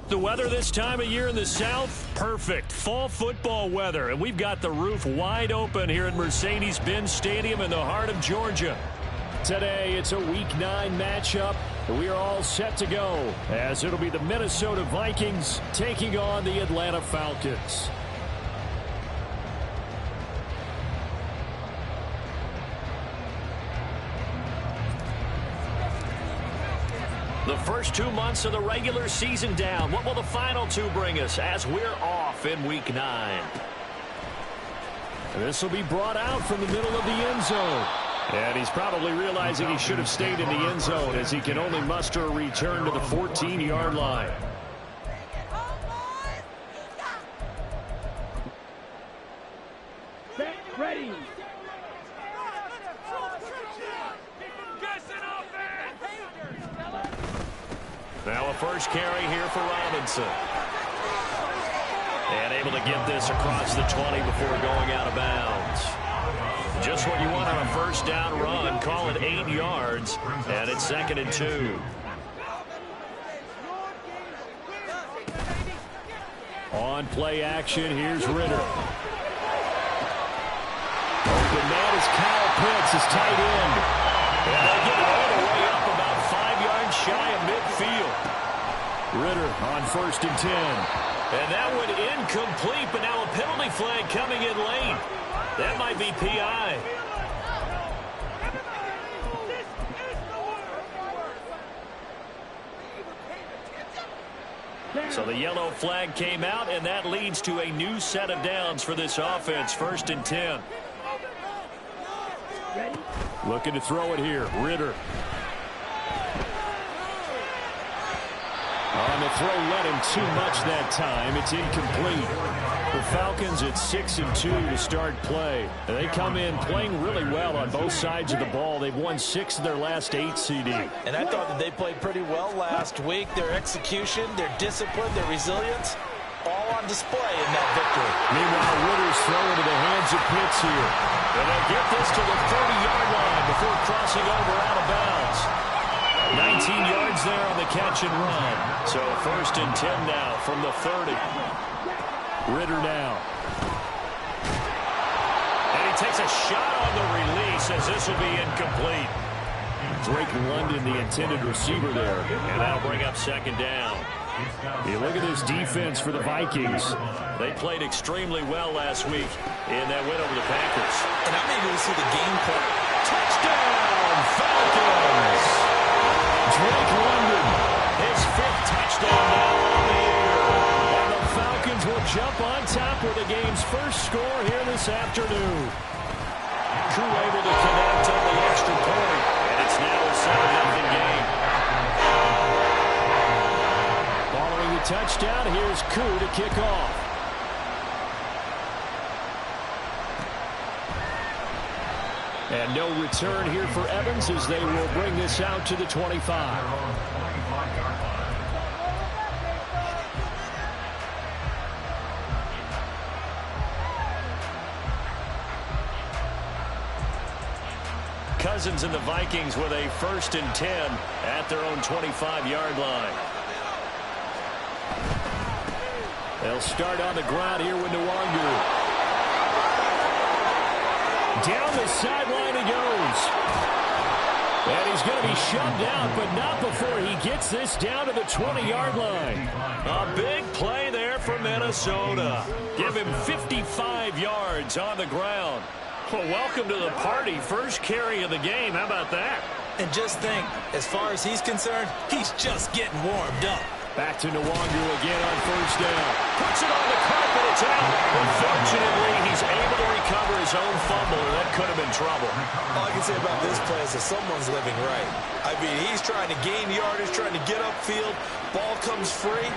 The weather this time of year in the South, perfect. Fall football weather, and we've got the roof wide open here at Mercedes-Benz Stadium in the heart of Georgia. Today, it's a Week 9 matchup, and we are all set to go, as it'll be the Minnesota Vikings taking on the Atlanta Falcons. The first 2 months of the regular season down. What will the final 2 bring us as we're off in Week 9? This will be brought out from the middle of the end zone. And he's probably realizing he should have stayed in the end zone as he can only muster a return to the 14-yard line. Ready. Now a first carry here for Robinson. And able to get this across the 20 before going out of bounds. Just what you want on a first down run. Call it 8 yards. And it's 2nd and 2. On play action, here's Ritter. Open man is Kyle Pitts, his tight end. And they get it all the way up about 5 yards shy of midfield. Ritter on 1st and 10. And that one incomplete, but now a penalty flag coming in late. That might be PI. So the yellow flag came out, and that leads to a new set of downs for this offense. 1st and 10. Looking to throw it here. Ritter. On the throw, let him too much that time. It's incomplete. The Falcons at 6 and 2 to start play. They come in playing really well on both sides of the ball. They've won 6 of their last 8, CD. And I thought that they played pretty well last week. Their execution, their discipline, their resilience, all on display in that victory. Meanwhile, Ritter's throw into the hands of Pitts here. And they get this to the 30-yard line before crossing over out of bounds. 19 yards there on the catch and run. So 1st and 10 now from the 30. Ritter now. And he takes a shot on the release as this will be incomplete. Drake London, the intended receiver there. And that'll bring up 2nd down. You look at this defense for the Vikings. They played extremely well last week in that win over the Packers. And I'm able to see the game plan. Touchdown, Falcons! Drake London, his 5th touchdown now on the year. And the Falcons will jump on top with the game's first score here this afternoon. Koo able to connect on the extra point, and it's now a 7-0 game. Following the touchdown, here's Koo to kick off. And no return here for Evans as they will bring this out to the 25. Cousins and the Vikings with a 1st and 10 at their own 25-yard line. They'll start on the ground here with Nwangu. Down the sideline he goes. And he's going to be shoved out, but not before he gets this down to the 20-yard line. A big play there for Minnesota. Give him 55 yards on the ground. Well, welcome to the party. First carry of the game. How about that? And just think, as far as he's concerned, he's just getting warmed up. Back to Nwangu again on 1st down. Puts it on the carpet. It's out. Unfortunately, he's able to recover his own fumble. That could have been trouble. All I can say about this play is that someone's living right. I mean, he's trying to gain yardage, trying to get upfield. Ball comes free.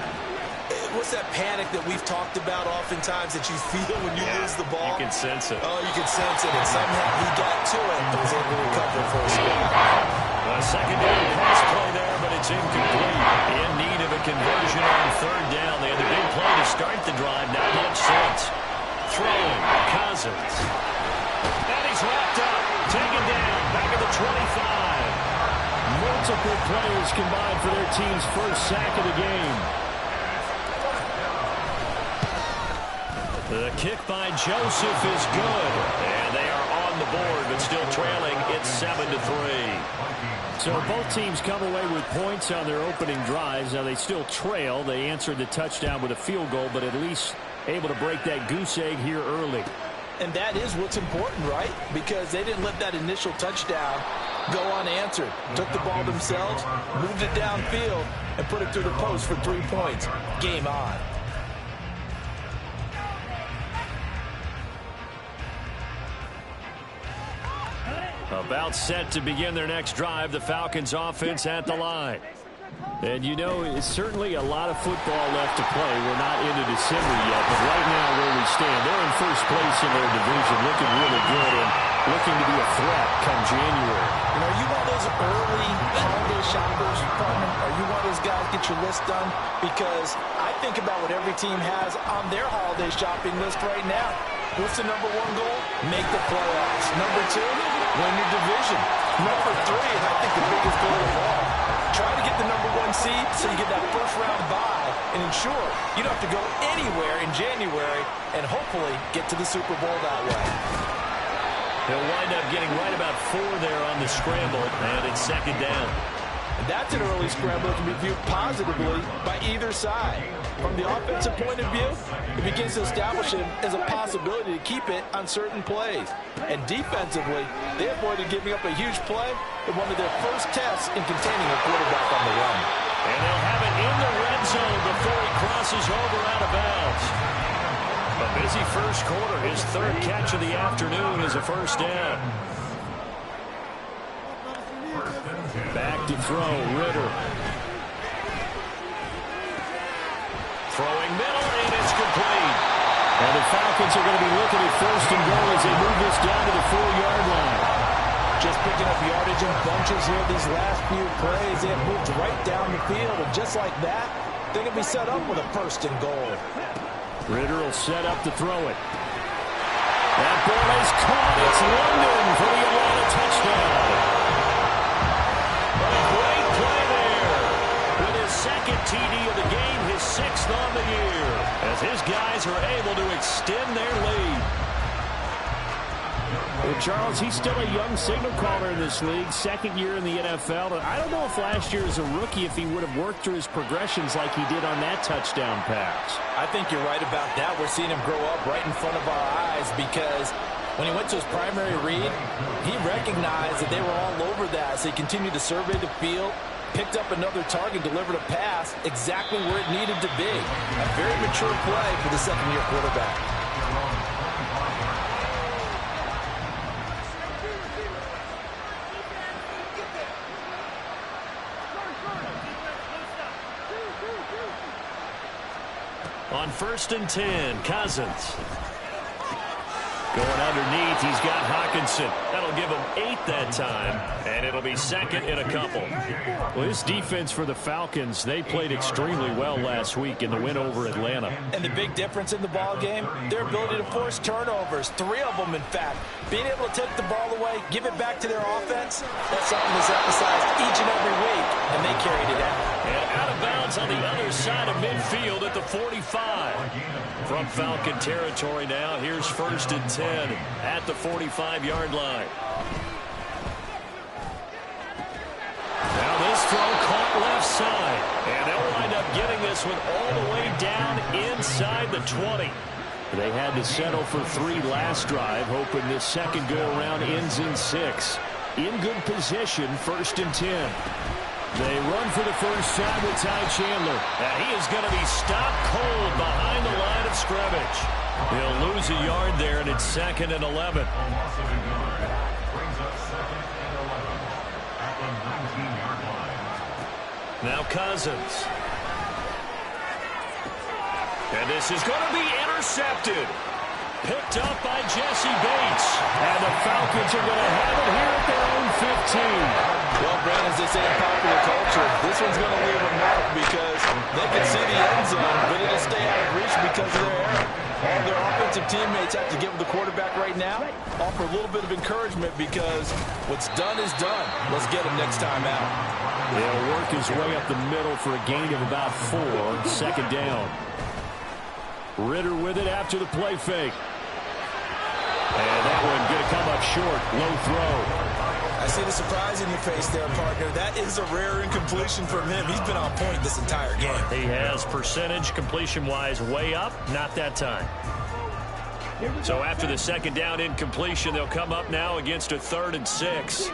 What's that panic that we've talked about oftentimes that you feel when you lose the ball? You can sense it. Oh, you can sense it. And somehow he got to it and was able to recover for a score. A secondary pass play there, but it's incomplete. In need of a conversion on 3rd down. They had the big play to start the drive. Not much sense. Throwing. Cousins. And he's wrapped up. Taken down. Back at the 25. Multiple players combined for their team's first sack of the game. The kick by Joseph is good. And they are on the board, but still trailing. It's 7-3. So both teams come away with points on their opening drives. Now they still trail. They answered the touchdown with a field goal, but at least able to break that goose egg here early. And that is what's important, right? Because they didn't let that initial touchdown go unanswered. Took the ball themselves, moved it downfield, and put it through the post for 3 points. Game on. About set to begin their next drive, the Falcons offense at the line. And you know, it's certainly a lot of football left to play. We're not into December yet, but right now where we stand, they're in first place in their division, looking really good and looking to be a threat come January. You know, are you one of those early holiday shoppers, partner? Are you one of those guys get your list done? Because I think about what every team has on their holiday shopping list right now. What's the number one goal? Make the playoffs. Number two, win your division. Number three, and I think the biggest goal of all, try to get the number one seed so you get that first round bye and ensure you don't have to go anywhere in January and hopefully get to the Super Bowl that way. He'll wind up getting right about 4 there on the scramble, and it's second down. And that's an early scramble that can be viewed positively by either side. From the offensive point of view, it begins to establish him as a possibility to keep it on certain plays. And defensively, they avoided giving up a huge play in one of their first tests in containing a quarterback on the run. And they'll have it in the red zone before he crosses over out of bounds. A busy first quarter. His third catch of the afternoon is a first down. Back to throw, Ritter. Throwing middle, and it's complete. And the Falcons are going to be looking at first and goal as they move this down to the 4-yard line. Just picking up yardage in bunches here these last few plays. They have moved right down the field, and just like that, they're going to be set up with a first and goal. Ritter will set up to throw it. That ball is caught. It's London for the Atlanta touchdown. A great play there. With his second TD of the game, his 6th on the year, as his guys are able to extend their lead. Well, Charles, he's still a young signal caller in this league, second year in the NFL. And I don't know if last year as a rookie, if he would have worked through his progressions like he did on that touchdown pass. I think you're right about that. We're seeing him grow up right in front of our eyes because when he went to his primary read, he recognized that they were all over that. So he continued to survey the field, picked up another target, delivered a pass exactly where it needed to be. A very mature play for the second-year quarterback. On 1st and 10, Cousins. Going underneath, he's got Hawkinson. That'll give him 8 that time, and it'll be second in a couple. Well, this defense for the Falcons, they played extremely well last week in the win over Atlanta. And the big difference in the ball game, their ability to force turnovers, 3 of them, in fact. Being able to take the ball away, give it back to their offense, that's something that's emphasized each and every week, and they carried it out. And out of bounds on the other side of midfield at the 45. From Falcon territory now, here's 1st and 10 at the 45-yard line. Now this throw caught left side, and they'll wind up getting this one all the way down inside the 20. They had to settle for 3 last drive, hoping this second go-around ends in 6. In good position, 1st and 10. They run for the first time with Ty Chandler. And he is going to be stopped cold behind the line of scrimmage. He'll lose a yard there, and it's 2nd and 11. Now Cousins. And this is going to be intercepted. Picked up by Jesse Bates. And the Falcons are going to have it here at their own 15. Well, Brandon, as they say in popular culture, this one's going to leave a mark because they can see the end zone, but it'll stay out of reach because of their error. All their offensive teammates have to give the quarterback right now, offer a little bit of encouragement because what's done is done. Let's get him next time out. He'll work his way up the middle for a gain of about 4, 2nd down. Ritter with it after the play fake. And that one going to come up short. Low throw. I see the surprise in your face there, partner. That is a rare incompletion from him. He's been on point this entire game. He has percentage completion-wise way up. Not that time. So after the second down incompletion, they'll come up now against a 3rd and 6.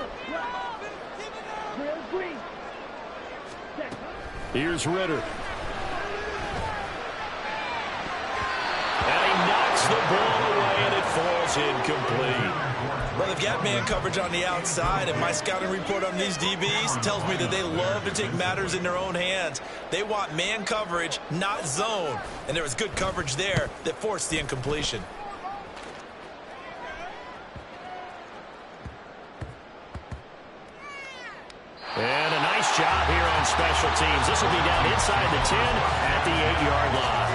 Here's Ritter. And he knocks the ball away, and it falls incomplete. Well, they've got man coverage on the outside, and my scouting report on these DBs tells me that they love to take matters in their own hands. They want man coverage, not zone. And there was good coverage there that forced the incompletion. And a nice job here on special teams. This will be down inside the 10 at the 8-yard line.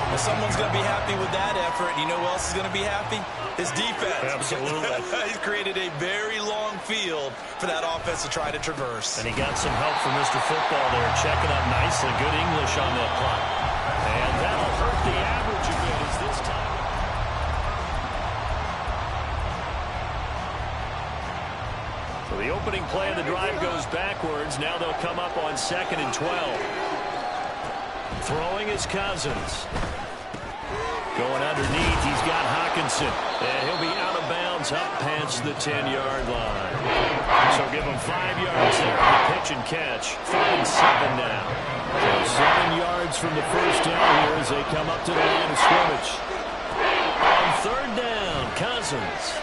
Well, someone's going to be happy with that effort. You know who else is going to be happy? His defense. Absolutely. He's created a very long field for that offense to try to traverse. And he got some help from Mr. Football there, checking up nicely. Good English on that punt. And that'll hurt the average a bit as this time. So the opening play of the drive goes backwards. Now they'll come up on 2nd and 12. Throwing is Cousins. Going underneath, he's got Hockenson. And he'll be out of bounds up past the 10-yard line. So give him 5 yards there on the pitch and catch. 3rd and 7 now. So 7 yards from the first down here as they come up to the line of scrimmage. On 3rd down, Cousins.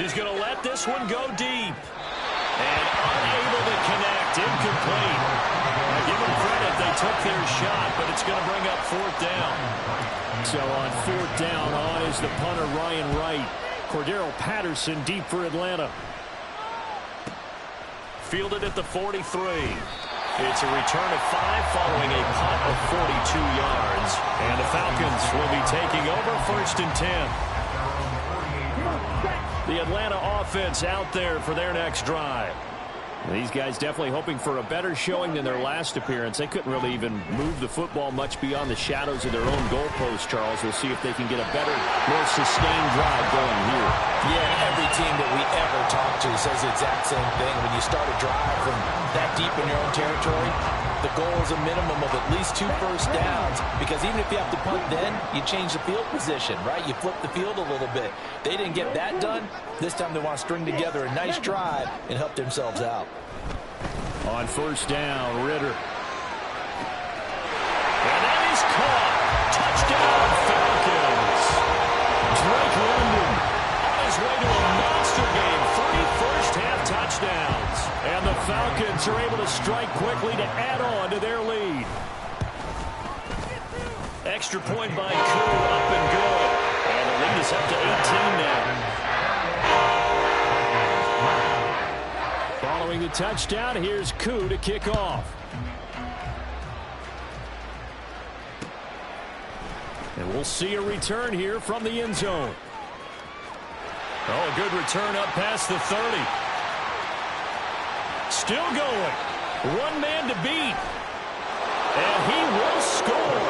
He's going to let this one go deep. And unable to connect. Incomplete. I give them credit. They took their shot, but it's going to bring up 4th down. So on 4th down, on is the punter Ryan Wright. Cordero Patterson deep for Atlanta. Fielded at the 43. It's a return of 5 following a punt of 42 yards. And the Falcons will be taking over 1st and 10. The Atlanta offense out there for their next drive. These guys definitely hoping for a better showing than their last appearance. They couldn't really even move the football much beyond the shadows of their own goalpost, Charles. We'll see if they can get a better, more sustained drive going here. Yeah, every team that we ever talk to says the exact same thing. When you start a drive from that deep in your own territory, the goal is a minimum of at least 2 first downs, because even if you have to punt then, you change the field position, right? You flip the field a little bit. They didn't get that done. This time they want to string together a nice drive and help themselves out. On 1st down, Ritter. And that is caught. Touchdown, Falcons. Drake London on his way to a monster game. 3 first-half touchdowns. And the Falcons are able to strike quickly to add on to their lead. Extra point by Koo, up and good. And the lead is up to 18 now. Following the touchdown, here's Koo to kick off. And we'll see a return here from the end zone. Oh, a good return up past the 30. Still going. One man to beat. And he will score.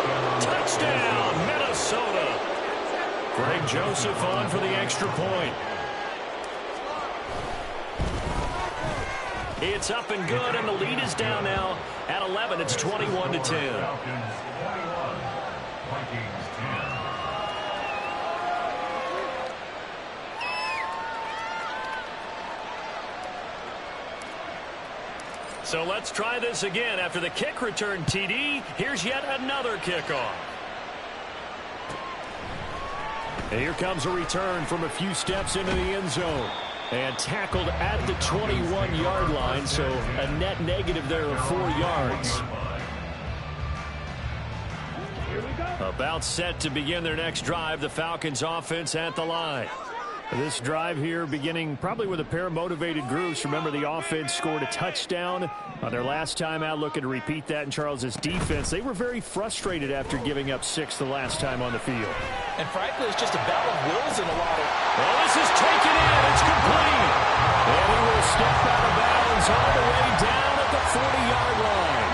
Touchdown, Minnesota. Greg Joseph on for the extra point. It's up and good, and the lead is down now at 11. It's 21-10. So let's try this again. After the kick return TD, here's yet another kickoff. And here comes a return from a few steps into the end zone. And tackled at the 21-yard line, so a net negative there of 4 yards. About set to begin their next drive, the Falcons offense at the line. This drive here beginning probably with a pair of motivated groups. Remember, the offense scored a touchdown on their last time out, looking to repeat that in Charles's defense. They were very frustrated after giving up 6 the last time on the field. And frankly, it's just a battle of wills in a lot of... Well, this is taken in. It's complete. And he will step out of bounds all the way down at the 40-yard line.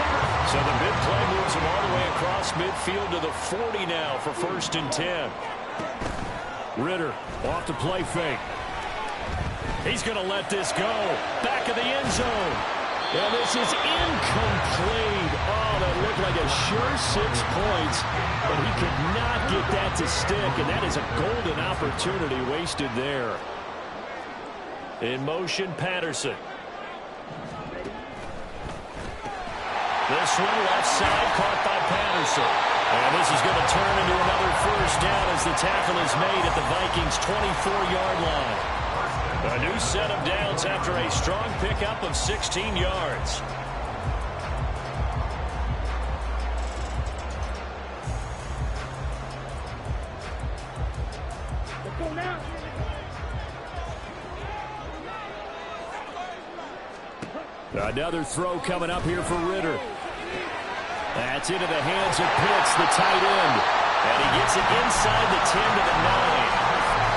So the big play moves him all the way across midfield to the 40 now for 1st and 10. Ritter off the play fake. He's going to let this go. Back of the end zone. And this is incomplete. Oh, that looked like a sure 6 points, but he could not get that to stick, and that is a golden opportunity wasted there. In motion, Patterson. This one left side caught by Patterson. And this is going to turn into another 1st down as the tackle is made at the Vikings' 24-yard line. A new set of downs after a strong pickup of 16 yards. Another throw coming up here for Ritter. That's into the hands of Pitts, the tight end. And he gets it inside the 10 to the 9.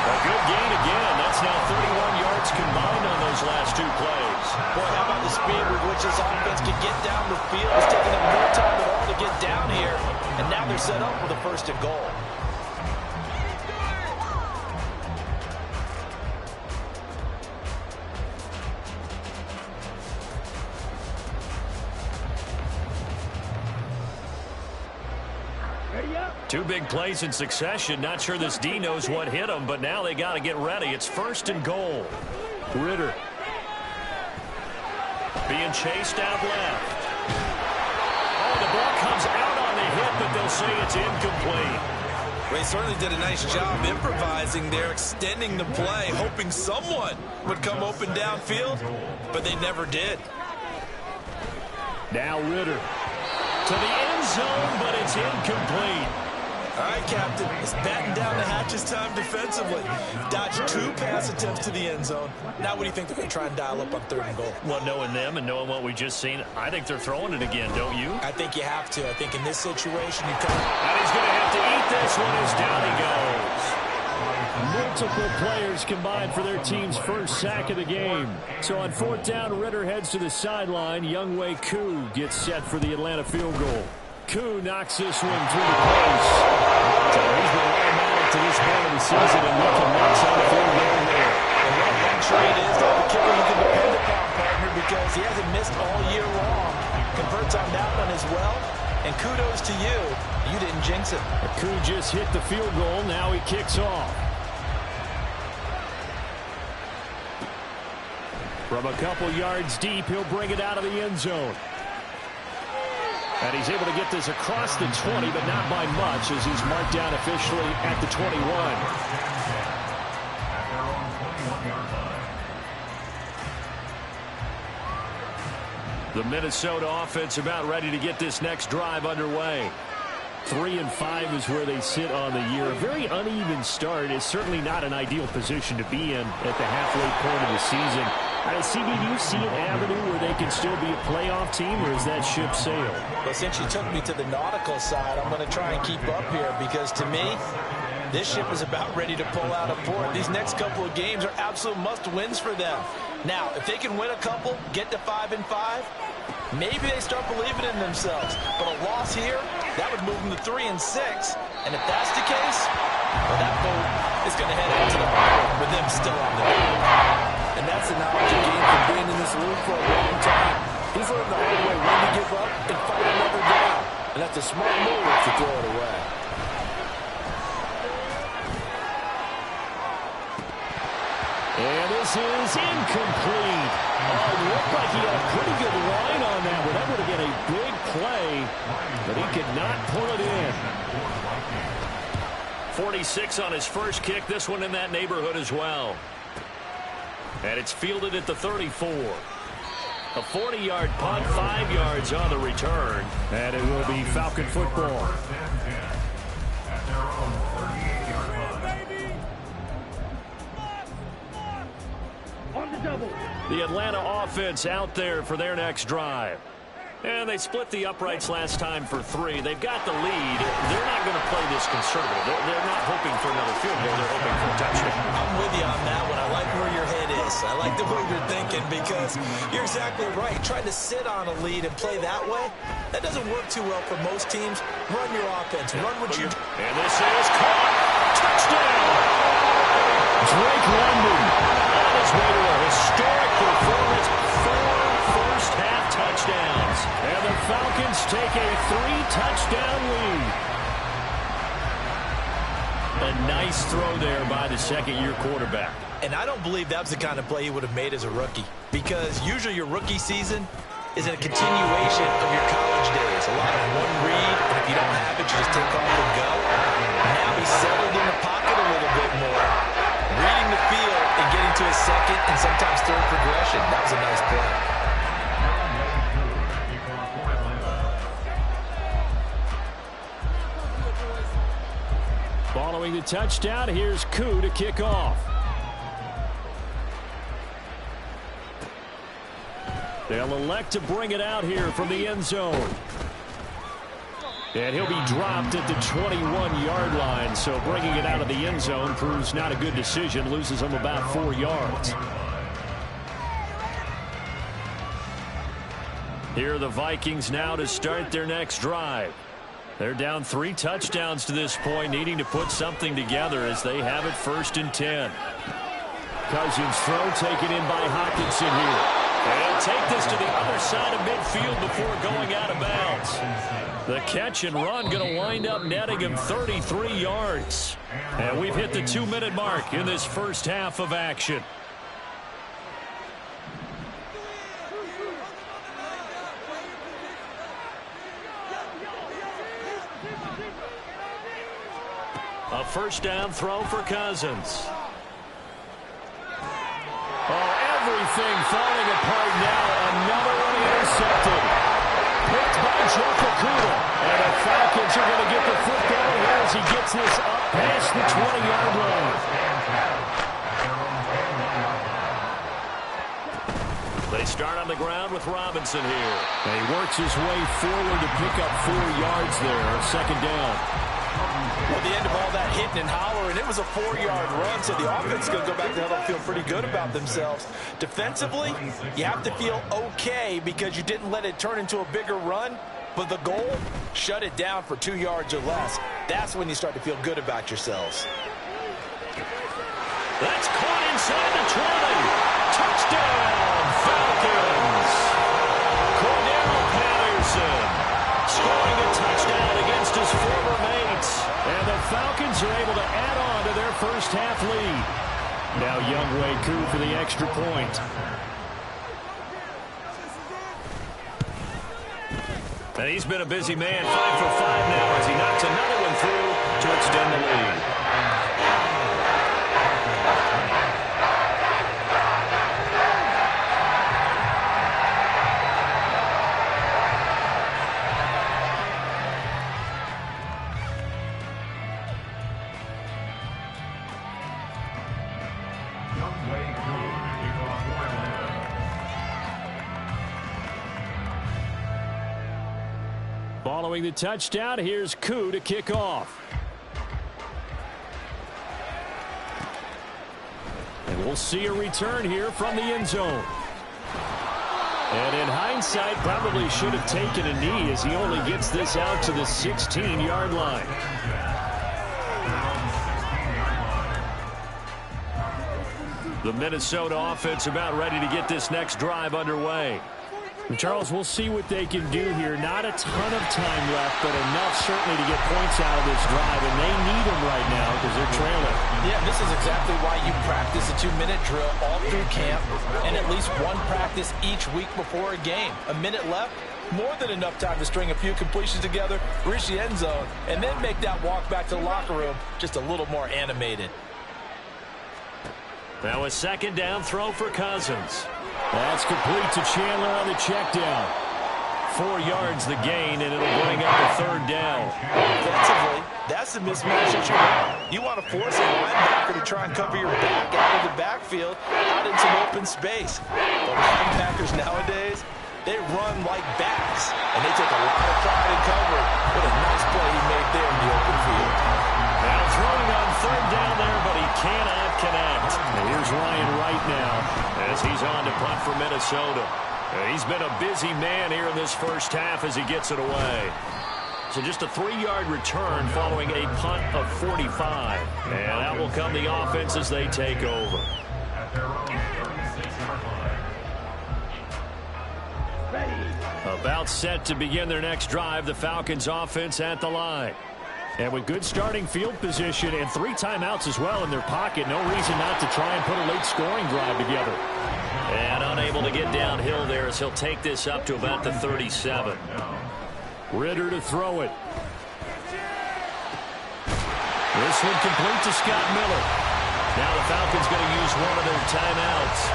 A good gain again. That's now 31 yards combined on those last 2 plays. Boy, how about the speed with which this offense can get down the field? It's taking them no time at all to get down here. And now they're set up with a 1st and goal. Two big plays in succession. Not sure this D knows what hit him, but now they got to get ready. It's 1st and goal. Ritter being chased out left. Oh, the ball comes out on the hit, but they'll say it's incomplete. Well, he certainly did a nice job improvising there, extending the play, hoping someone would come open downfield, but they never did. Now Ritter to the end zone, but it's incomplete. All right, Captain, it's batten down the hatches time defensively. Dodged 2 pass attempts to the end zone. Now what do you think they're going to try and dial up on 3rd and goal? Well, knowing them and knowing what we just seen, I think they're throwing it again, don't you? I think you have to. I think in this situation, you come. And he's going to have to eat this one as down he goes. Multiple players combined for their team's 1st sack of the game. So on 4th down, Ritter heads to the sideline. Younghoe Koo gets set for the Atlanta field goal. Koo knocks this one through the post. So he's been automatic to this point of the season and looking nice on the field goal there. And what one trade is to have a kicker you can depend upon, partner, because he hasn't missed all year long. Converts on that one as well. And kudos to you. You didn't jinx it. Koo just hit the field goal. Now he kicks off. From a couple yards deep, he'll bring it out of the end zone. And he's able to get this across the 20, but not by much, as he's marked down officially at the 21. The Minnesota offense about ready to get this next drive underway. 3-5 is where they sit on the year. A very uneven start is certainly not an ideal position to be in at the halfway point of the season. CB, do you see an avenue where they can still be a playoff team, or is that ship sailed? Well, since you took me to the nautical side, I'm going to try and keep up here, because to me, this ship is about ready to pull out of port. These next couple of games are absolute must-wins for them. Now, if they can win a couple, get to 5-5, maybe they start believing in themselves. But a loss here, that would move them to 3-6. And if that's the case, well, that boat is going to head out to the harbor with them still on the boat. And that's the knowledge you gain from being in this league for a long time. He's learned the hard way when to give up and fight another down. And that's a smart move to throw it away. And this is incomplete. Oh, it looked like he had a pretty good line on that, but that would have been a big play, but he could not pull it in. 46 on his first kick, this one in that neighborhood as well. And it's fielded at the 34. A 40-yard punt, 5 yards on the return. And it will be Falcon football. The Atlanta offense out there for their next drive. And they split the uprights last time for 3. They've got the lead. They're not going to play this conservative. They're not hoping for another field goal. They're hoping for a touchdown. I'm with you on that one. I like where your head is. I like the way you're thinking because you're exactly right. Trying to sit on a lead and play that way, that doesn't work too well for most teams. Run your offense. Run what you do. And this is caught. Touchdown! Drake London on his way to a historic performance. 4 first-half touchdowns. And the Falcons take a 3-touchdown lead. A nice throw there by the second-year quarterback. And I don't believe that was the kind of play he would have made as a rookie, because usually your rookie season is a continuation of your college days. A lot of one read, and if you don't have it, you just take off and go. Now he's settled in the pocket a little bit more, reading the field and getting to his second and sometimes third progression. That was a nice play. Following the touchdown, here's Koo to kick off. They'll elect to bring it out here from the end zone. And he'll be dropped at the 21-yard line, so bringing it out of the end zone proves not a good decision, loses him about 4 yards. Here are the Vikings now to start their next drive. They're down 3 touchdowns to this point, needing to put something together as they have it 1st and 10. Cousins throw taken in by Hockenson here. And take this to the other side of midfield before going out of bounds. The catch and run going to wind up netting him 33 yards. And we've hit the 2-minute mark in this first half of action. A first down throw for Cousins. Oh, everything falling apart now. Another one intercepted. Picked by Joe Kakuda. And the Falcons are going to get the football here as he gets this up past the 20-yard line. They start on the ground with Robinson here. And he works his way forward to pick up 4 yards there. Second down. Well, the end of all that hitting and hollering, it was a 4-yard run, so the offense is going to go back to huddle and feel pretty good about themselves. Defensively, you have to feel okay because you didn't let it turn into a bigger run, but the goal, shut it down for 2 yards or less. That's when you start to feel good about yourselves. That's caught inside the 20. Touchdown, Falcons. Cordero Patterson scoring a touchdown against his former mates. And the Falcons are able to add on to their first half lead. Now Younghoe Koo for the extra point. And he's been a busy man, 5 for 5 now as he knocks another one through to extend the lead. Following the touchdown, here's Koo to kick off. And we'll see a return here from the end zone. And in hindsight, probably should have taken a knee as he only gets this out to the 16-yard line. The Minnesota offense about ready to get this next drive underway. And Charles, we'll see what they can do here. Not a ton of time left, but enough certainly to get points out of this drive, and they need them right now because they're trailing. Yeah, this is exactly why you practice a 2-minute drill all through camp and at least one practice each week before a game. A minute left, more than enough time to string a few completions together, reach the end zone, and then make that walk back to the locker room just a little more animated. Now a second down throw for Cousins. That's complete to Chandler on the check down. 4 yards the gain, and it'll bring up a third down. Offensively, that's the mismatch that you want. You want to force a linebacker to try and cover your back out of the backfield, out in some open space. The linebackers nowadays, they run like backs, and they take a lot of pride in cover. What a nice play he made there in the open field. Now throwing on third down there, but he cannot connect. And here's Ryan Wright now as he's on to punt for Minnesota. He's been a busy man here in this first half as he gets it away. So just a 3-yard return following a punt of 45. And out will come the offense as they take over. About set to begin their next drive, the Falcons offense at the line. And with good starting field position and 3 timeouts as well in their pocket, no reason not to try and put a late scoring drive together. And unable to get downhill there as he'll take this up to about the 37. Ritter to throw it. This one complete to Scott Miller. Now the Falcons going to use one of their timeouts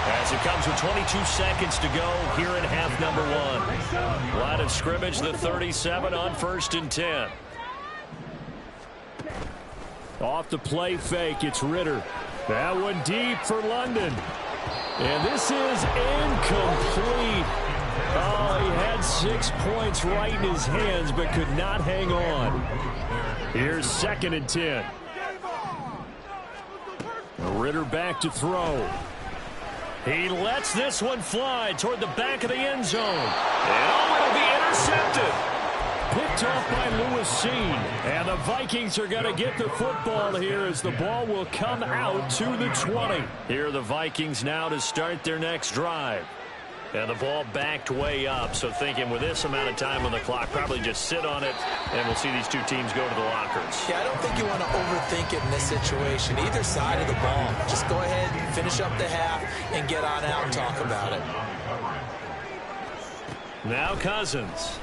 as it comes with 22 seconds to go here in half number 1. Line of scrimmage, the 37 on 1st and 10. Off the play fake, it's Ritter. That one deep for London. And this is incomplete. Oh, he had 6 points right in his hands, but could not hang on. Here's 2nd and 10. Ritter back to throw. He lets this one fly toward the back of the end zone. And oh, it'll be intercepted. Picked off by Lewis Seen. And the Vikings are going to get the football here as the ball will come out to the 20. Here are the Vikings now to start their next drive. And the ball backed way up, so thinking with this amount of time on the clock, probably just sit on it, and we'll see these two teams go to the lockers. Yeah, I don't think you want to overthink it in this situation. Either side of the ball. Just go ahead and finish up the half and get on out and talk about it. Now Cousins.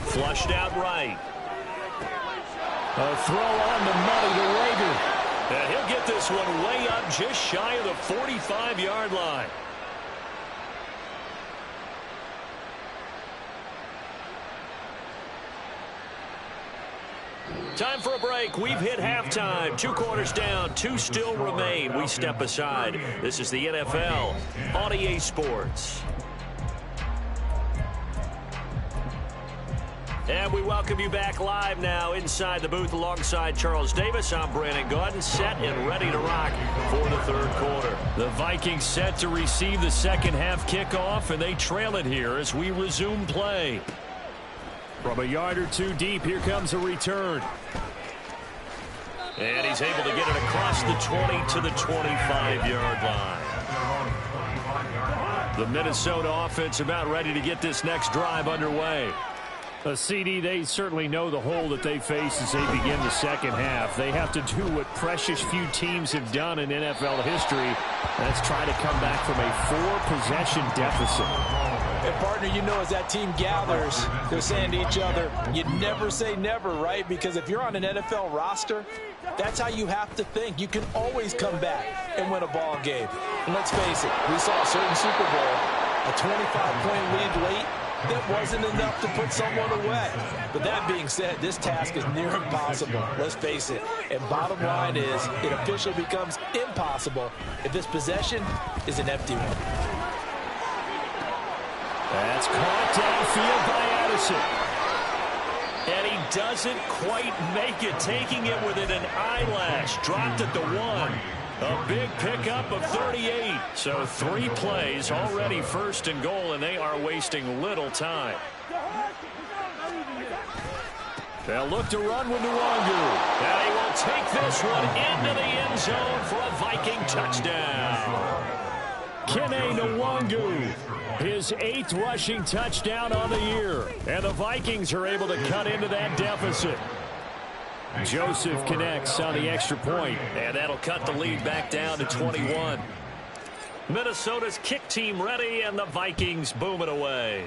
Flushed out right. A throw on the money to Rager. And he'll get this one way up just shy of the 45-yard line. Time for a break. We've hit halftime. 2 quarters down. 2 still remain. We step aside. This is the NFL on EA Sports. And we welcome you back live now inside the booth alongside Charles Davis. I'm Brandon Gaudin, set and ready to rock for the 3rd quarter. The Vikings set to receive the second half kickoff, and they trail it here as we resume play. From a yard or 2 deep, here comes a return. And he's able to get it across the 20 to the 25-yard line. The Minnesota offense about ready to get this next drive underway. A CD, they certainly know the hole that they face as they begin the second half. They have to do what precious few teams have done in NFL history. That's try to come back from a 4-possession deficit. And partner, you know, as that team gathers, they're saying to each other, you never say never, right? Because if you're on an NFL roster, that's how you have to think. You can always come back and win a ball game. And let's face it, we saw a certain Super Bowl, a 25-point lead late. That wasn't enough to put someone away. But that being said, this task is near impossible. Let's face it. And bottom line is, it officially becomes impossible if this possession is an empty one. That's caught downfield by Addison. And he doesn't quite make it, taking it within an eyelash. Dropped at the 1. A big pickup of 38. So 3 plays already 1st and goal, and they are wasting little time. They'll look to run with Nwangu. And he will take this one into the end zone for a Viking touchdown. Kene Nwangu, his 8th rushing touchdown on the year. And the Vikings are able to cut into that deficit. Joseph connects on the extra point, and that'll cut the lead back down to 21. Minnesota's kick team ready, and the Vikings boom it away.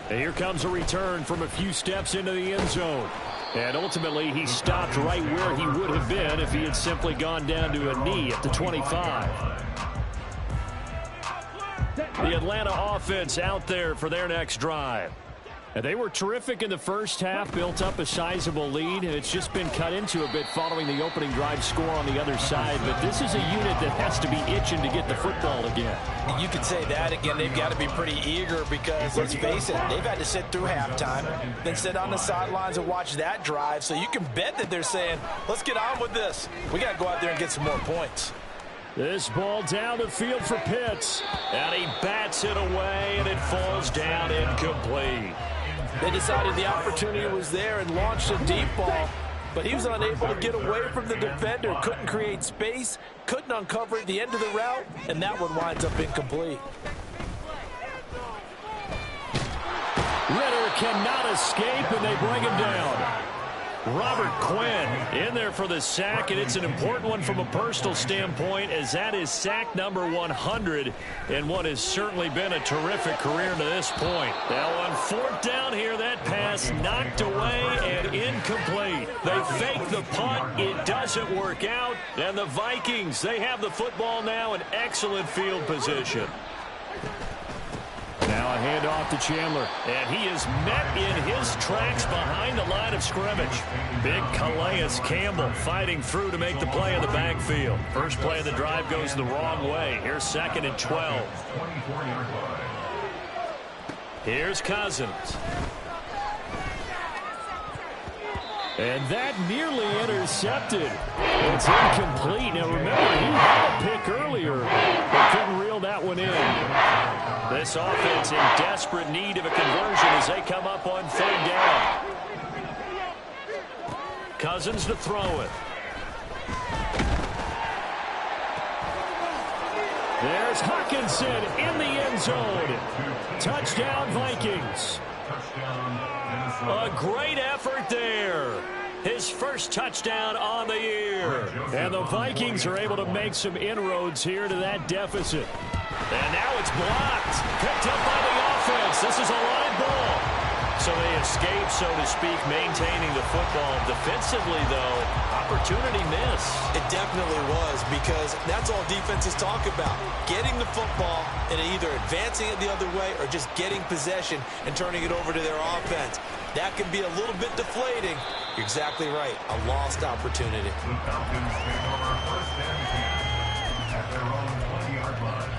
And here comes a return from a few steps into the end zone. And ultimately, he stopped right where he would have been if he had simply gone down to a knee at the 25. The Atlanta offense out there for their next drive. And they were terrific in the first half, built up a sizable lead, and it's just been cut into a bit following the opening drive score on the other side. But this is a unit that has to be itching to get the football again. You could say that again. They've got to be pretty eager because, let's face it, they've had to sit through halftime, then sit on the sidelines and watch that drive. So you can bet that they're saying, let's get on with this. We got to go out there and get some more points. This ball down the field for Pitts. And he bats it away, and it falls down incomplete. They decided the opportunity was there and launched a deep ball, but he was unable to get away from the defender, couldn't create space, couldn't uncover at the end of the route, and that one winds up incomplete. Ritter cannot escape, and they bring him down. Robert Quinn in there for the sack, and it's an important one from a personal standpoint, as that is sack number 100 in what has certainly been a terrific career to this point. Now on fourth down here, that pass knocked away and incomplete. They fake the punt. It doesn't work out, and the Vikings, they have the football now in excellent field position. Now a handoff to Chandler, and he is met in his tracks behind the line of scrimmage. Big Calais Campbell fighting through to make the play in the backfield. First play of the drive goes the wrong way. Here's 2nd and 12. Here's Cousins. And that nearly intercepted. It's incomplete. Now remember, he had a pick earlier, but couldn't reel that one in. This offense in desperate need of a conversion as they come up on 3rd down. Cousins to throw it. There's Hawkinson in the end zone. Touchdown, Vikings. A great effort there. His first touchdown on the year. And the Vikings are able to make some inroads here to that deficit. And now it's blocked. Picked up by the offense. This is a line ball. So they escape, so to speak, maintaining the football. Defensively, though, opportunity miss. It definitely was, because that's all defenses talk about. Getting the football and either advancing it the other way or just getting possession and turning it over to their offense. That can be a little bit deflating. You're exactly right. A lost opportunity. The Falcons take over 1st and 10 at their own 20-yard line.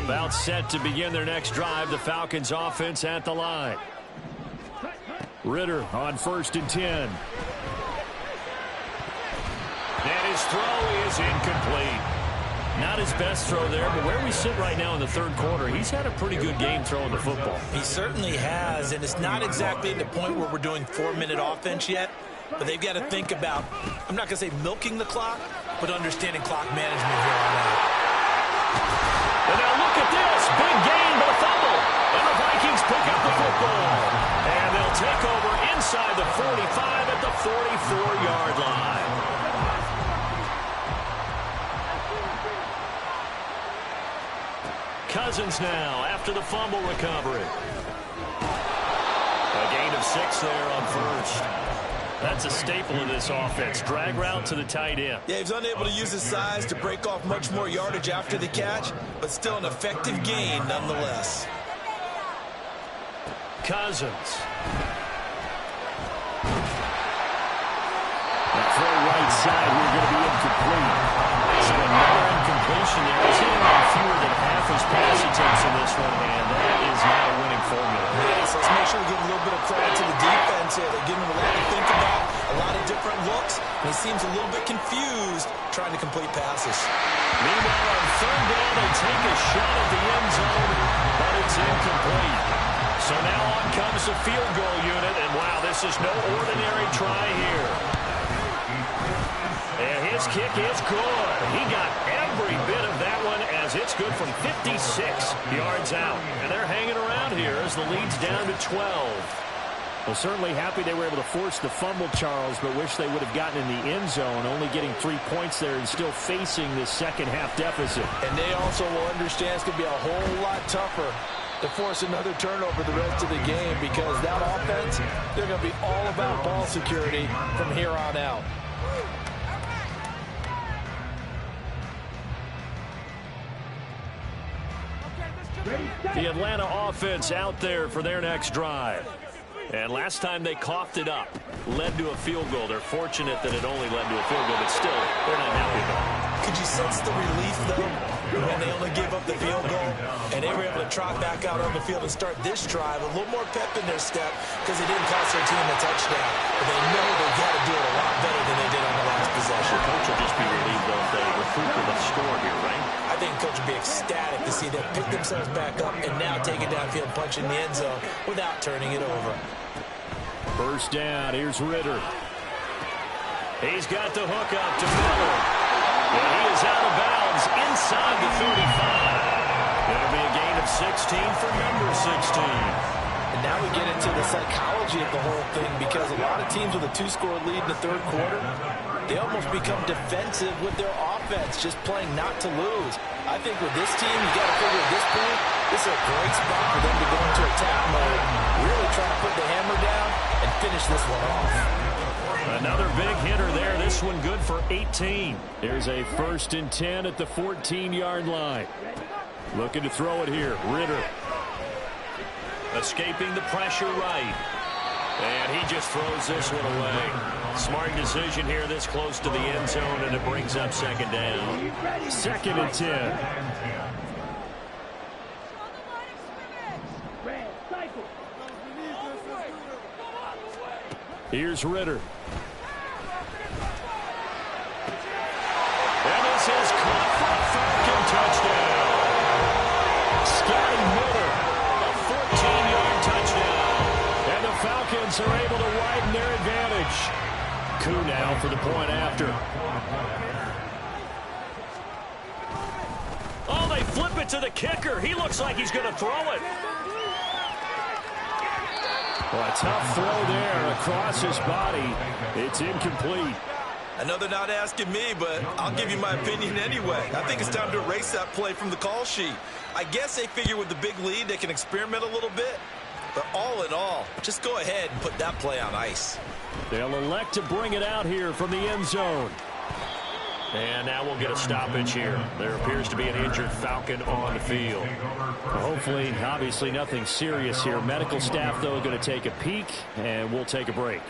About set to begin their next drive. The Falcons offense at the line. Ritter on 1st and 10. And his throw is incomplete. Not his best throw there, but where we sit right now in the 3rd quarter, he's had a pretty good game throwing the football. He certainly has, and it's not exactly at the point where we're doing 4-minute offense yet, but they've got to think about, I'm not going to say milking the clock, but understanding clock management here on out. And now look at this. Big gain, but a fumble. And the Vikings pick up the football. And they'll take over inside the 45 at the 44-yard line. Cousins now after the fumble recovery. A gain of 6 there on 1st. That's a staple of this offense. Drag route to the tight end. Yeah, he's unable to use his size to break off much more yardage after the catch, but still an effective gain nonetheless. Cousins. The throw right side here going to be incomplete. So another incompletion there. He's hitting on fewer than half his pass attempts in this one, and that is not a winning formula. Yes, let's make sure we give a little bit of credit to the defense here. They're giving him a lot to think about, a lot of different looks, and he seems a little bit confused trying to complete passes. Meanwhile, on 3rd down, they take a shot at the end zone, but it's incomplete. So now on comes the field goal unit, and wow, this is no ordinary try here. And his kick is good. He got every bit of that one, as it's good from 56 yards out. And they're hanging around here as the lead's down to 12. Well, certainly happy they were able to force the fumble, Charles, but wish they would have gotten in the end zone, only getting 3 points there and still facing this second-half deficit. And they also will understand it's going to be a whole lot tougher to force another turnover the rest of the game, because that offense, they're going to be all about ball security from here on out. The Atlanta offense out there for their next drive. And last time they coughed it up, led to a field goal. They're fortunate that it only led to a field goal, but still, they're not happy about it. Could you sense the relief, though, when they only gave up the field goal and they were able to trot back out on the field and start this drive a little more pep in their step because it didn't cost their team a touchdown. But they know they've got to do it a lot better than they did on the last possession. Coach will just be relieved, though, if they recoup the score here, right? I think Coach would be ecstatic to see them pick themselves back up and now take it downfield, punch in the end zone without turning it over. First down, here's Ritter. He's got the hook up to Miller. And he is out of bounds inside the 35. It'll be a gain of 16 for number 16. And now we get into the psychology of the whole thing, because a lot of teams with a 2-score lead in the third quarter, they almost become defensive with their offense, just playing not to lose. I think with this team, you got to figure at this point, this is a great spot for them to go into attack mode, really trying to put the hammer down and finish this one off. Another big hitter there. This one good for 18. There's a 1st and 10 at the 14-yard line. Looking to throw it here. Ritter. Escaping the pressure right. And he just throws this one away. Smart decision here this close to the end zone, and it brings up 2nd down. 2nd and 10. Here's Ritter. And this is caught for a Falcon touchdown. Scotty Miller, a 14-yard touchdown. And the Falcons are able to widen their advantage. Coup now for the point after. Oh, they flip it to the kicker. He looks like he's going to throw it. Well, a tough throw there across his body. It's incomplete. I know they're not asking me, but I'll give you my opinion anyway. I think it's time to erase that play from the call sheet. I guess they figure with the big lead they can experiment a little bit. But all in all, just go ahead and put that play on ice. They'll elect to bring it out here from the end zone. And now we'll get a stoppage here. There appears to be an injured Falcon on the field. Well, hopefully, obviously nothing serious here. Medical staff, though, going to take a peek, and we'll take a break.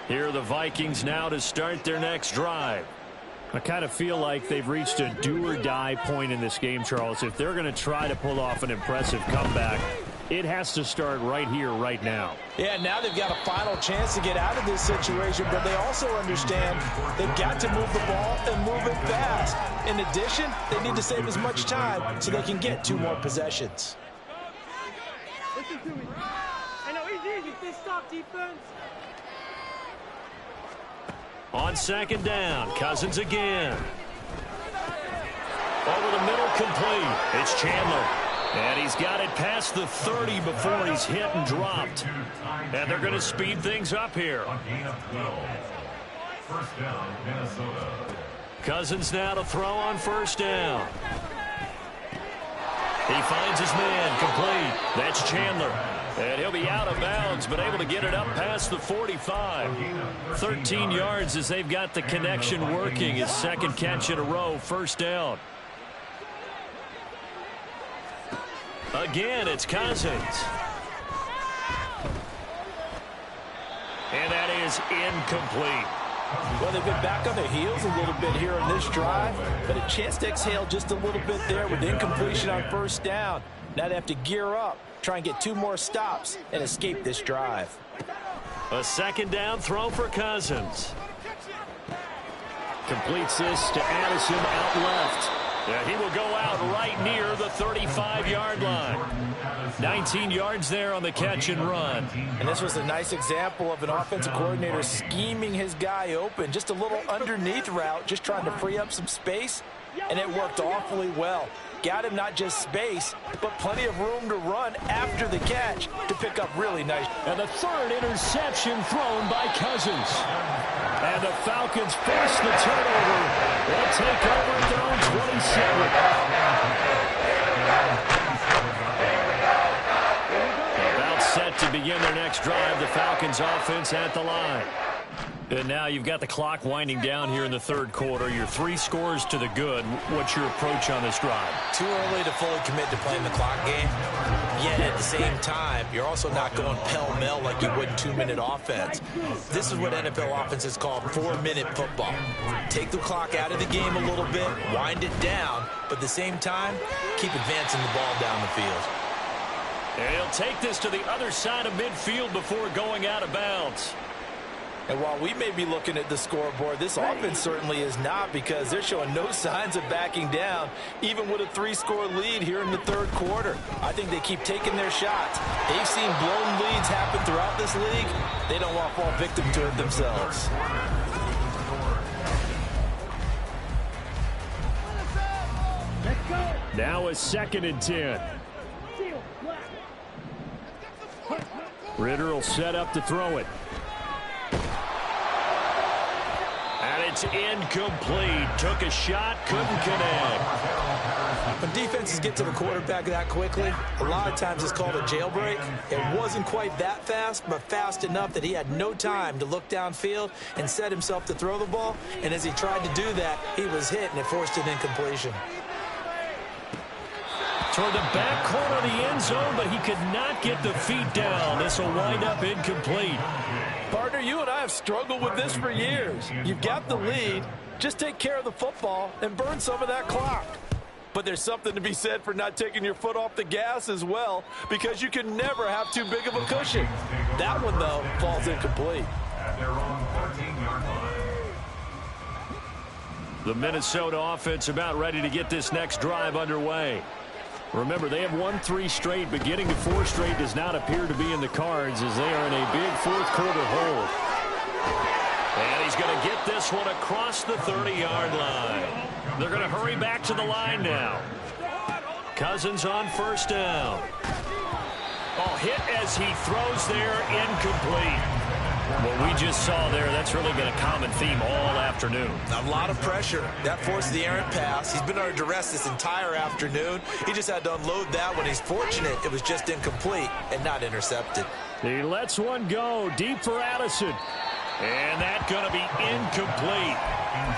Here are the Vikings now to start their next drive. I kind of feel like they've reached a do-or-die point in this game, Charles. If they're going to try to pull off an impressive comeback, it has to start right here, right now. Yeah, now they've got a final chance to get out of this situation, but they also understand they've got to move the ball and move it fast. In addition, they need to save as much time so they can get 2 more possessions. Listen to me. I know it's easy. They stop defense. On 2nd down, Cousins again. Over the middle, complete. It's Chandler. And he's got it past the 30 before he's hit and dropped. And they're going to speed things up here. Cousins now to throw on 1st down. He finds his man, complete. That's Chandler. And he'll be out of bounds, but able to get it up past the 45. 13 yards as they've got the connection working. His 2nd catch in a row, 1st down. Again, it's Cousins. And that is incomplete. Well, they've been back on their heels a little bit here on this drive, but a chance to exhale just a little bit there with incompletion on 1st down. Now they have to gear up, try and get 2 more stops, and escape this drive. A 2nd down throw for Cousins. Completes this to Addison out left. Yeah, he will go out right near the 35-yard line. 19 yards there on the catch and run. And this was a nice example of an offensive coordinator scheming his guy open. Just a little underneath route, just trying to free up some space, and it worked awfully well. Got him not just space, but plenty of room to run after the catch to pick up really nice. And the 3rd interception thrown by Cousins. And the Falcons force the turnover. They'll take over at their own 27. About set to begin their next drive. The Falcons offense at the line. And now you've got the clock winding down here in the third quarter. Your 3 scores to the good. What's your approach on this drive? Too early to fully commit to playing the clock game. Yet at the same time, you're also not going pell-mell like you would in 2-minute offense. This is what NFL offenses call 4-minute football. Take the clock out of the game a little bit, wind it down, but at the same time, keep advancing the ball down the field. And he'll take this to the other side of midfield before going out of bounds. And while we may be looking at the scoreboard, this offense certainly is not, because they're showing no signs of backing down, even with a 3-score lead here in the third quarter. I think they keep taking their shots. They've seen blown leads happen throughout this league. They don't want to fall victim to it themselves. Now a 2nd and 10. Ritter will set up to throw it. And it's incomplete. Took a shot, couldn't connect. When defenses get to the quarterback that quickly, a lot of times it's called a jailbreak. It wasn't quite that fast, but fast enough that he had no time to look downfield and set himself to throw the ball. And as he tried to do that, he was hit, and it forced an incompletion. Toward the back corner of the end zone, but he could not get the feet down. This will wind up incomplete. Partner, you and I have struggled with this for years. You've got the lead. Just take care of the football and burn some of that clock. But there's something to be said for not taking your foot off the gas as well, because you can never have too big of a cushion. That one, though, falls incomplete. The Minnesota offense about ready to get this next drive underway. Remember, they have won 3 straight, but getting to 4 straight does not appear to be in the cards as they are in a big fourth quarter hole. And he's going to get this one across the 30-yard line. They're going to hurry back to the line now. Cousins on first down. Oh, hit as he throws there, incomplete. What we just saw there, that's really been a common theme all afternoon. A lot of pressure. That forced the errant pass. He's been under duress this entire afternoon. He just had to unload that one. He's fortunate it was just incomplete and not intercepted. He lets one go deep for Addison. And that's going to be incomplete.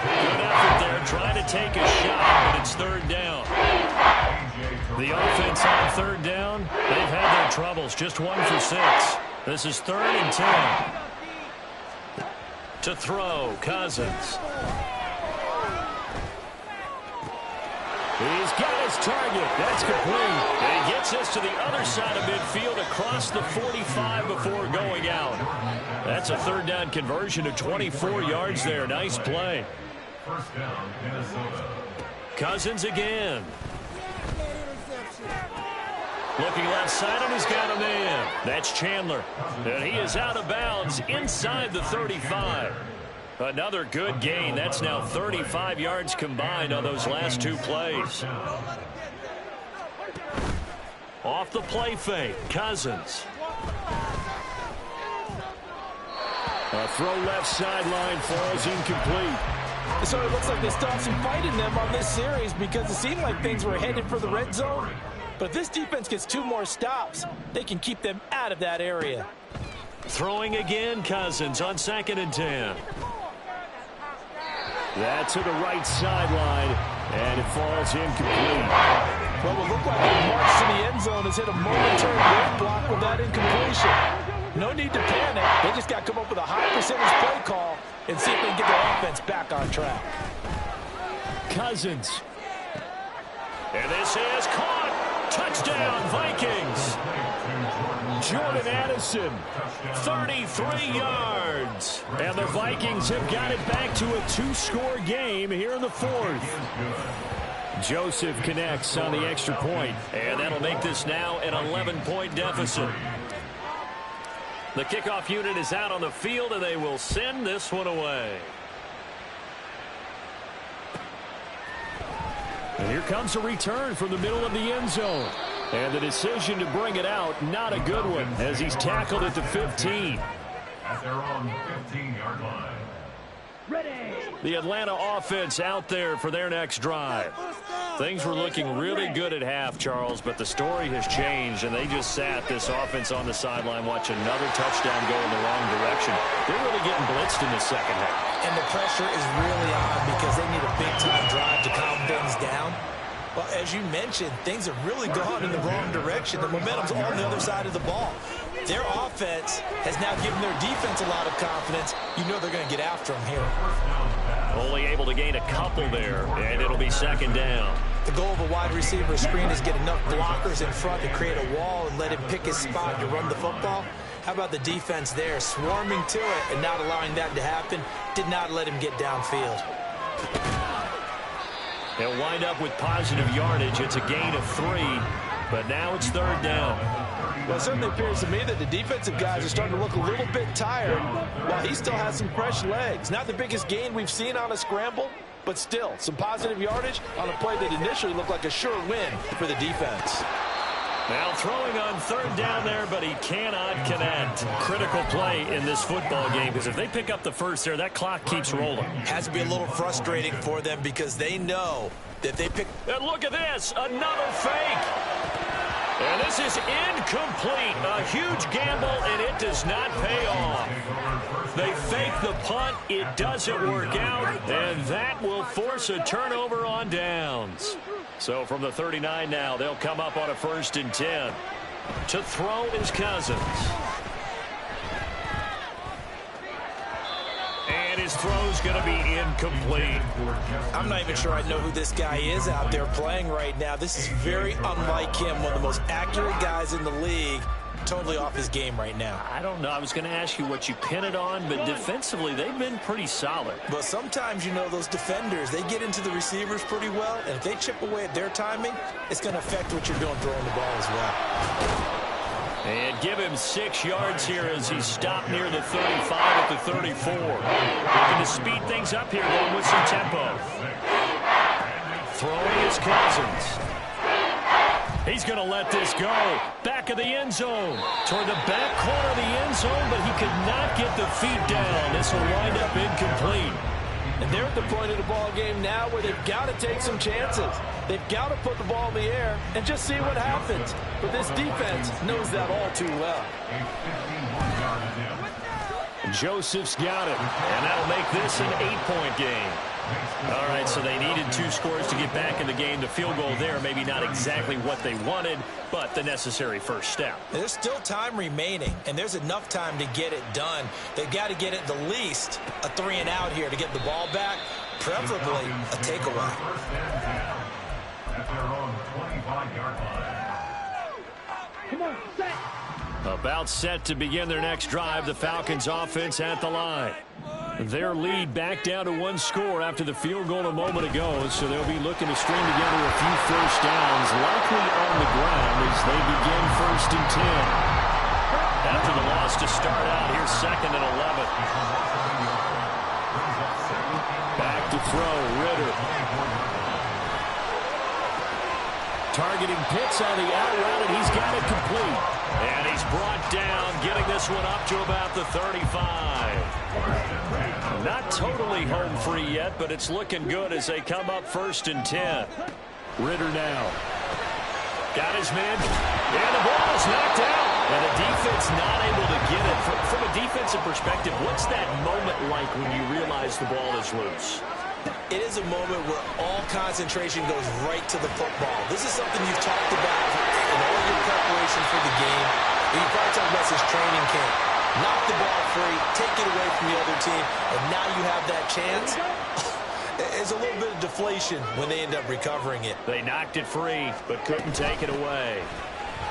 Good effort there, trying to take a shot, but it's 3rd down. The offense on 3rd down, they've had their troubles. Just 1 for 6. This is 3rd and 10. To throw, Cousins. He's got his target. That's complete. And he gets us to the other side of midfield across the 45 before going out. That's a 3rd down conversion of 24 yards there. Nice play. First down, Minnesota. Cousins again. Looking left side, and he's got a man. That's Chandler. And he is out of bounds inside the 35. Another good gain. That's now 35 yards combined on those last 2 plays. Off the play fake, Cousins. A throw left sideline falls incomplete. So it looks like they stopped some fight in them on this series, because it seemed like things were headed for the red zone. But if this defense gets 2 more stops, they can keep them out of that area. Throwing again, Cousins on 2nd and 10. That's to the right sideline, and it falls incomplete. Well, it looked like the march to the end zone has hit a momentary roadblock with that incompletion. No need to panic. They just got to come up with a high percentage play call and see if they can get their offense back on track. Cousins. And this is caught. Touchdown, Vikings. Jordan Addison, 33 yards. And the Vikings have got it back to a 2-score game here in the 4th. Joseph connects on the extra point, and that'll make this now an 11-point deficit. The kickoff unit is out on the field, and they will send this one away. And here comes a return from the middle of the end zone. And the decision to bring it out, not a good one, as he's tackled at the 15. At their own 15-yard line. Ready. The Atlanta offense out there for their next drive. Things were looking really good at half, Charles, but the story has changed, and they just sat this offense on the sideline watching another touchdown go in the wrong direction. They're really getting blitzed in the second half. And the pressure is really on because they need a big-time drive to calm things down. Well, as you mentioned, things have really gone in the wrong direction. The momentum's on the other side of the ball. Their offense has now given their defense a lot of confidence. You know they're going to get after them here. Only able to gain a couple there, and it'll be second down. The goal of a wide receiver screen is get enough blockers in front to create a wall and let him pick his spot to run the football. How about the defense there, swarming to it and not allowing that to happen? Did not let him get downfield. They'll wind up with positive yardage. It's a gain of 3, but now it's third down. Well, it certainly appears to me that the defensive guys are starting to look a little bit tired while he still has some fresh legs. Not the biggest gain we've seen on a scramble, but still some positive yardage on a play that initially looked like a sure win for the defense. Now throwing on third down there, but he cannot connect. Critical play in this football game because if they pick up the first there, that clock keeps rolling. Has to be a little frustrating for them because they know that they pick. And look at this, another fake. And this is incomplete. A huge gamble, and it does not pay off. They fake the punt. It doesn't work out, and that will force a turnover on downs. So from the 39 now, they'll come up on a 1st and 10. To throw is Cousins. And his throw's going to be incomplete. I'm not even sure I know who this guy is out there playing right now. This is very unlike him, one of the most accurate guys in the league. Totally off his game right now. I don't know. I was going to ask you what you pin it on, but defensively, they've been pretty solid. But sometimes, you know, those defenders, they get into the receivers pretty well, and if they chip away at their timing, it's going to affect what you're doing throwing the ball as well. And give him 6 yards here as he stopped near the 35 at the 34. Looking to speed things up here, going with some tempo. Throwing is Cousins. He's going to let this go. Back of the end zone. Toward the back corner of the end zone, but he could not get the feet down. This will wind up incomplete. And they're at the point of the ball game now where they've got to take some chances. They've got to put the ball in the air and just see what happens. But this defense knows that all too well. Joseph's got it, and that'll make this an 8-point game. All right, so they needed 2 scores to get back in the game. The field goal there, maybe not exactly what they wanted, but the necessary first step. There's still time remaining, and there's enough time to get it done. They've got to get at the least a 3-and-out here to get the ball back, preferably a takeaway. At their own 25-yard line. Come on, set. About set to begin their next drive, the Falcons offense at the line. Their lead back down to 1 score after the field goal a moment ago, so they'll be looking to string together a few first downs, likely on the ground as they begin 1st and 10. After the loss to start out, here's 2nd and 11. Back to throw, Ritter. Targeting Pitts on the out route, and he's got it complete. And he's brought down, getting this one up to about the 35. Not totally home free yet, but it's looking good as they come up 1st and 10. Ritter now. Got his man, and the ball is knocked out. And the defense not able to get it. From a defensive perspective, what's that moment like when you realize the ball is loose? It is a moment where all concentration goes right to the football. This is something you've talked about in all your preparation for the game. And you probably talked about this training camp. Knock the ball free, take it away from the other team, and now you have that chance. There's a little bit of deflation when they end up recovering it. They knocked it free, but couldn't take it away.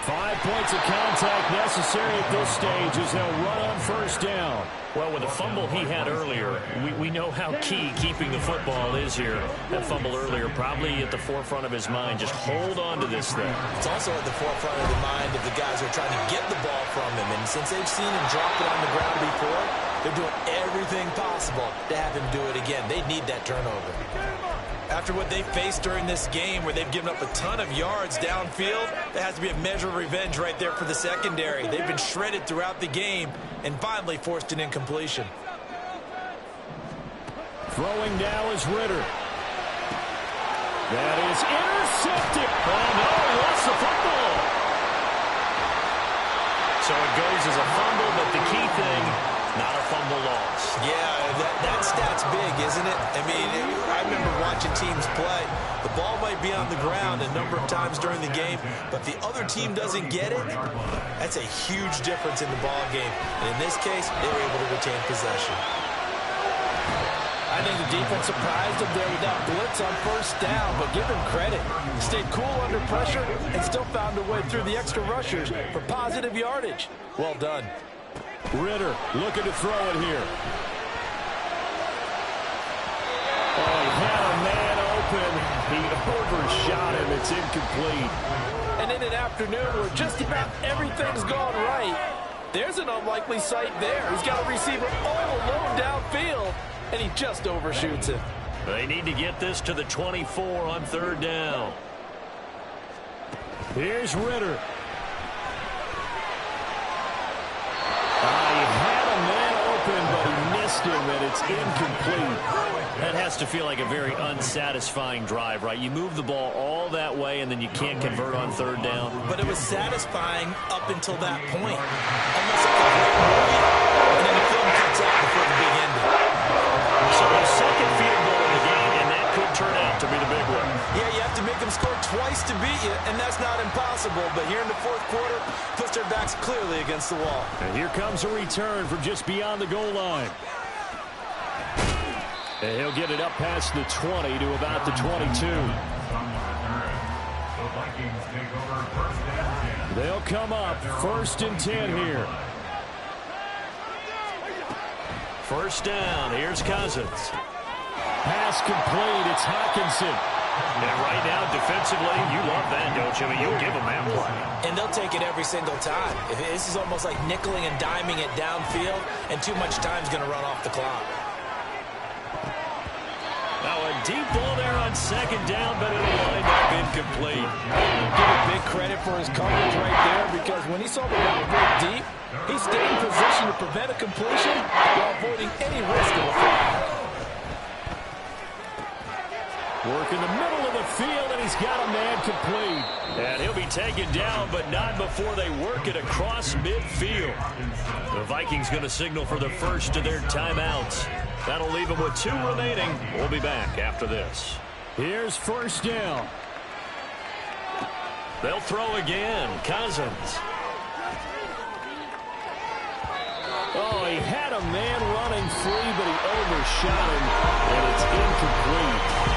5 points of contact necessary at this stage as they'll run on 1st down. Well, with the fumble he had earlier, we know how key keeping the football is here. That fumble earlier probably at the forefront of his mind. Just hold on to this thing. It's also at the forefront of the mind of the guys who are trying to get the ball from him. And since they've seen him drop it on the ground before, they're doing everything possible to have him do it again. They need that turnover. After what they faced during this game where they've given up a ton of yards downfield, there has to be a measure of revenge right there for the secondary. They've been shredded throughout the game and finally forced an incompletion. Throwing now is Ritter. That is intercepted. Oh, no, he lost the football. So it goes as a fumble, but the key thing, not a fumble loss. Yeah, that stat's big, isn't it? I mean, I remember watching teams play. The ball might be on the ground a number of times during the game, but if the other team doesn't get it, that's a huge difference in the ball game. And in this case, they were able to retain possession. I think the defense surprised him there with that blitz on first down, but give him credit. He stayed cool under pressure and still found a way through the extra rushers for positive yardage. Well done. Ritter looking to throw it here. Oh, he had a man open. He overshot him. It's incomplete. And in an afternoon where just about everything's gone right, there's an unlikely sight there. He's got a receiver all alone downfield, and he just overshoots it. They need to get this to the 24 on third down. Here's Ritter. He had a man open, but he missed him, and it's incomplete. That has to feel like a very unsatisfying drive, right? You move the ball all that way, and then you can't convert on third down. But it was satisfying up until that point. Almost like a great movie, and then the film cuts out before the big ending. So a second field goal in the game, and that could turn out to be the big one. Yeah, you have to make them score twice to beat you, and that's not impossible. But here in the fourth quarter, puts their backs clearly against the wall. And here comes a return from just beyond the goal line. And he'll get it up past the 20 to about the 22. They'll come up first and 10 here. First down. Here's Cousins. Pass complete. It's Hawkinson. And right now, defensively, you love that, don't you? I mean, you'll give them that play. And they'll take it every single time. This is almost like nickeling and diming it downfield, and too much time's going to run off the clock. Now a deep ball there on second down, but it'll wind up incomplete. Give him big credit for his coverage right there, because when he saw the route break deep, he stayed in position to prevent a completion while avoiding any risk of a fumble. Work in the middle of the field, and he's got a man complete. And he'll be taken down, but not before they work it across midfield. The Vikings going to signal for the first of their timeouts. That'll leave them with 2 remaining. We'll be back after this. Here's first down. They'll throw again. Cousins. Oh, he had a man running free, but he overshot him, and it's incomplete.